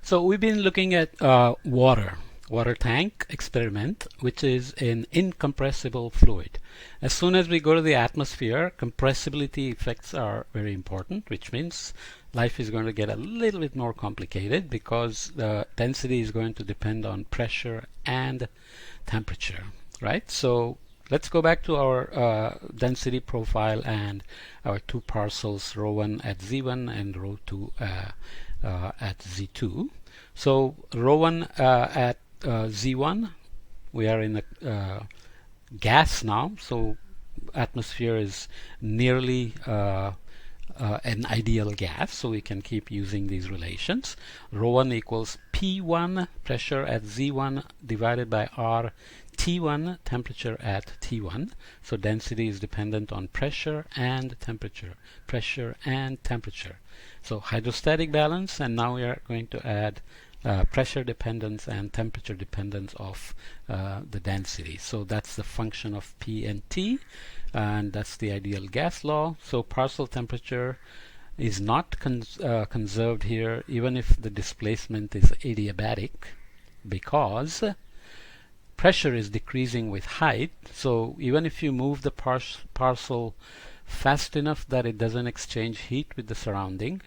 So we've been looking at water tank experiment, which is an incompressible fluid. As soon as we go to the atmosphere, compressibility effects are very important, which means life is going to get a little bit more complicated because the density is going to depend on pressure and temperature, right? So let's go back to our density profile and our two parcels, ρ1 at Z1 and ρ2 at Z2. So ρ1 at Z1, we are in a gas now, so atmosphere is nearly an ideal gas, so we can keep using these relations. ρ1 equals P1 pressure at Z1 divided by R T1 temperature at T1. So density is dependent on pressure and temperature. So hydrostatic balance, and now we are going to add pressure dependence and temperature dependence of the density. So that's the function of P and T, and that's the ideal gas law. So partial temperature is not conserved here, even if the displacement is adiabatic, because pressure is decreasing with height. So even if you move the parcel fast enough that it doesn't exchange heat with the surrounding,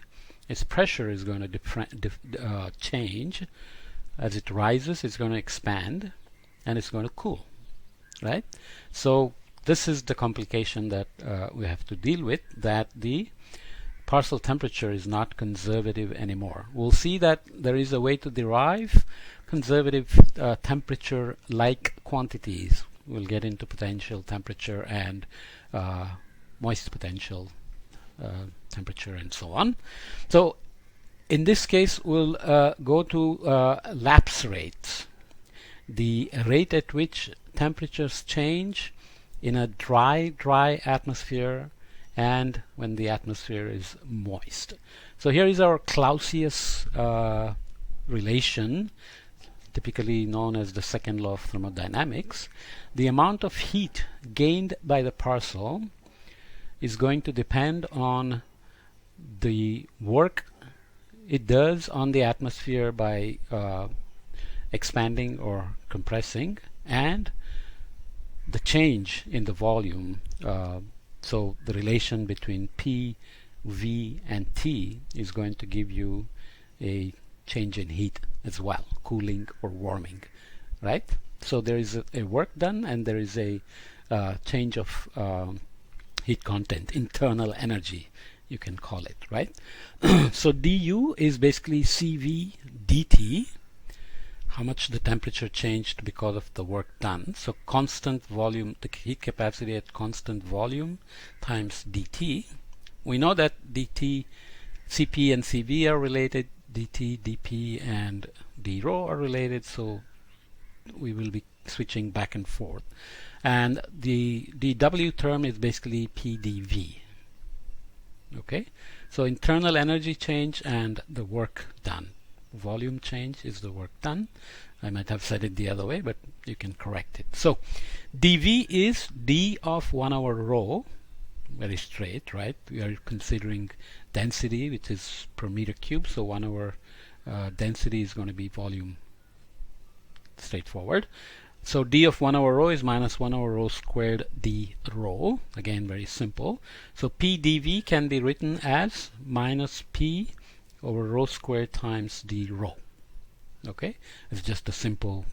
its pressure is going to change. As it rises, it's going to expand and it's going to cool, right? So this is the complication that we have to deal with, that the partial temperature is not conservative anymore. We'll see that there is a way to derive conservative temperature-like quantities. We'll get into potential temperature and moist potential temperature and so on. So in this case, we'll go to lapse rates, the rate at which temperatures change in a dry atmosphere and when the atmosphere is moist. So here is our Clausius relation, typically known as the second law of thermodynamics. The amount of heat gained by the parcel is going to depend on the work it does on the atmosphere by expanding or compressing, and the change in the volume. So the relation between P, V, and T is going to give you a change in heat as well, cooling or warming, right? So there is a work done and there is a change of heat content, internal energy, you can call it, right? So du is basically CV dt, how much the temperature changed because of the work done. So constant volume, the heat capacity at constant volume times dt. We know that dt, Cp and Cv are related, dt, dp, and dρ are related, so we will be switching back and forth. And the dw term is basically pdv. Okay, so internal energy change and the work done. Volume change is the work done. I might have said it the other way, but you can correct it. So dv is d of 1 over rho, very straight, right? We are considering density, which is per meter cube, so 1 over density is going to be volume, straightforward. So d of 1 over rho is minus 1 over rho squared d rho. Again, very simple. So p dv can be written as minus p over rho squared times d rho. Okay, it's just a simple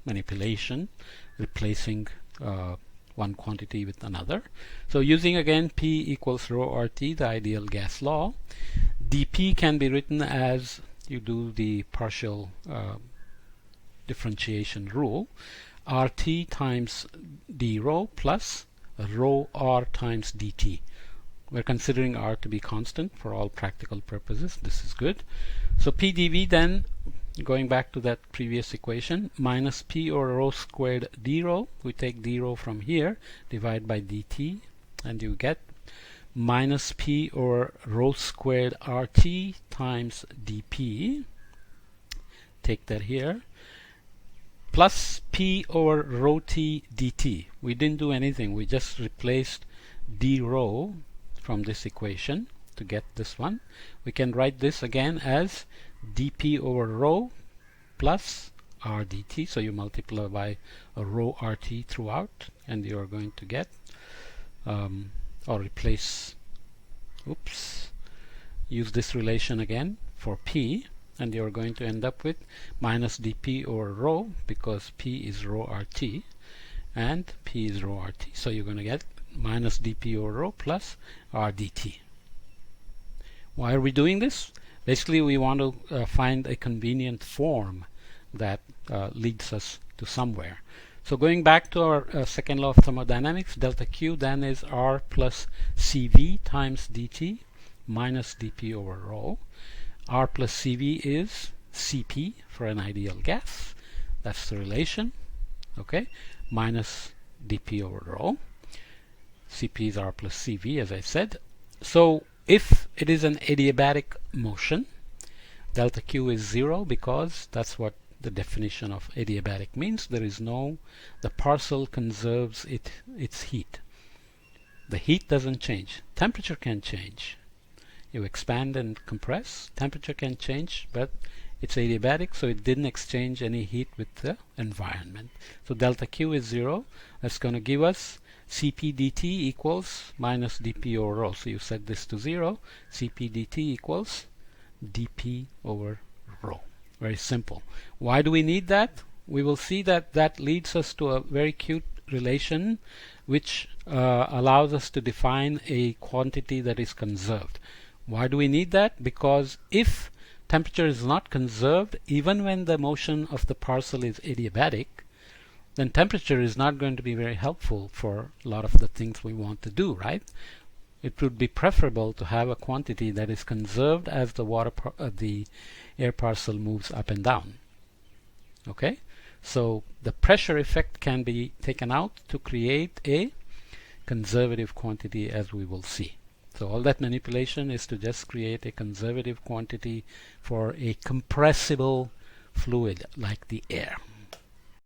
manipulation, replacing one quantity with another. So using again p equals rho RT, the ideal gas law, dp can be written as, you do the partial differentiation rule, RT times d rho plus rho R times dt. We're considering R to be constant for all practical purposes. This is good. So P dV then, going back to that previous equation, minus P over rho squared d rho. We take d rho from here, divide by dt, and you get minus P over rho squared RT times dP. Take that here. Plus P over rho T dt. We didn't do anything. We just replaced d rho from this equation to get this one. We can write this again as dp over rho plus r dt. So you multiply by a rho RT throughout, and you are going to get or replace, use this relation again for P, and you're going to end up with minus dP over rho, because P is rho RT and P is rho RT. So you're going to get minus dP over rho plus r dt. Why are we doing this? Basically, we want to find a convenient form that leads us to somewhere. So going back to our second law of thermodynamics, delta Q then is R plus CV times dt minus dP over rho. R plus CV is Cp for an ideal gas. That's the relation. Okay, minus dP over rho. Cp is R plus Cv, as I said. So if it is an adiabatic motion, delta Q is 0, because that's what the definition of adiabatic means. There is the parcel conserves its heat. The heat doesn't change. Temperature can change. You expand and compress, temperature can change, but it's adiabatic, so it didn't exchange any heat with the environment. So delta Q is 0. That's going to give us Cp dt equals minus dP over rho. So you set this to 0. Cp dt equals dP over rho. Very simple. Why do we need that? We will see that that leads us to a very cute relation which allows us to define a quantity that is conserved. Why do we need that? Because if temperature is not conserved, even when the motion of the parcel is adiabatic, then temperature is not going to be very helpful for a lot of the things we want to do, right? It would be preferable to have a quantity that is conserved as the air parcel moves up and down. Okay, so the pressure effect can be taken out to create a conservative quantity, as we will see. So all that manipulation is to just create a conservative quantity for a compressible fluid like the air.